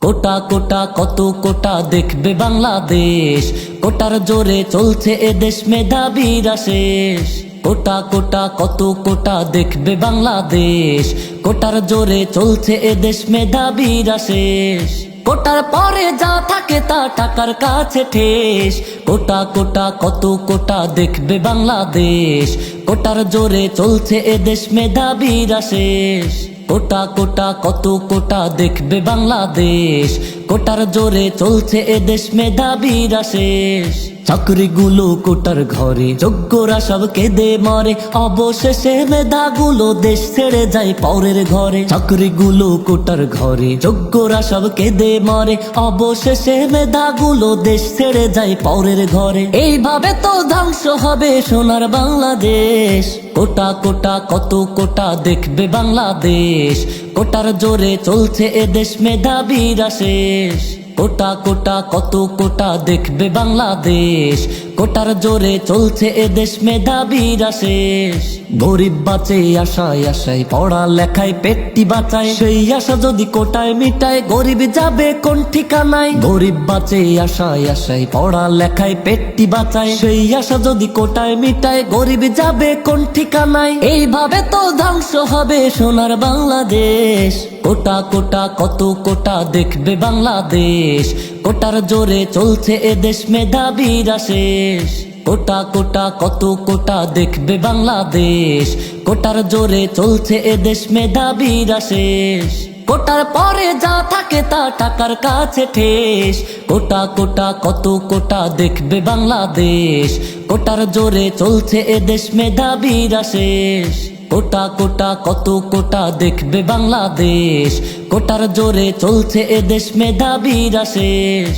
কোটা কোটা কত কোটা দেখবে বাংলাদেশ, কোটার জোরে চলছে এদেশ মেধাবীরা শেষ। কোটা কোটা কত কোটা দেখবে বাংলাদেশ, কোটার জোরে চলছে এদেশ মেধাবীরা শেষ। কোটার পরে যা থাকে তা টাকার কাছে ঠেস। কোটা কোটা কত কোটা দেখবে বাংলাদেশ, কোটার জোরে চলছে এদেশ মেধাবীরা শেষ। কোটা কোটা কত কোটা দেখবে বাংলাদেশ, কোটার জোরে চলছে এদেশ মেধাবীরা শেষ। চাকরিগুলো কোটার ঘরে, যোগ্যরা সব কেঁদে মরে, অবশেষে মেধাগুলো দেশ ছেড়ে যায় পরের ঘরে। চাকরিগুলো কোটার ঘরে, যোগ্যরা সব কেঁদে মরে, অবশেষে মেধাগুলো দেশ ছেড়ে যায় পরের ঘরে। এইভাবে তো ধ্বংস হবে সোনার বাংলাদেশ। কোটা কোটা কত কোটা দেখবে বাংলাদেশ, কোটার জোরে চলছে এদেশ মেধাবীরা শেষ। কোটা কোটা কত কোটা দেখবে বাংলাদেশ, কোটার জোরে চলছে এদেশ মেধাবীরা শেষ। গরিব বাঁচে আশায় আশায়, পড়া লেখায় পেটটি বাঁচায়, সেই আশা যদি কোটায় মিটায়, গরিব যাবে কোন ঠিকানায়। গরিব বাঁচে আশায় আশায়, পড়া লেখায় পেটটি বাঁচায়, সেই আশা যদি কোটায় মিটায়, গরিব যাবে কোন ঠিকানায়। এইভাবে তো ধ্বংস হবে সোনার বাংলাদেশ। কোটা কোটা কত কোটা দেখবে বাংলাদেশ, কোটার জোরে চলছে এদেশ মেধাবীরা শেষ। কোটা কোটা কত কোটা দেখবে বাংলাদেশ, কোটার জোরে চলছে এদেশ মেধাবীরা শেষ। কোটার পরে যা থাকে তা টাকার কাছে ঠেস। কোটা কোটা কত কোটা দেখবে বাংলাদেশ, কোটার জোরে চলছে এদেশ মেধাবীরা শেষ। কোটা কোটা কত কোটা দেখবে বাংলাদেশ, কোটার জোরে চলছে এদেশ মেধাবীরা শেষ।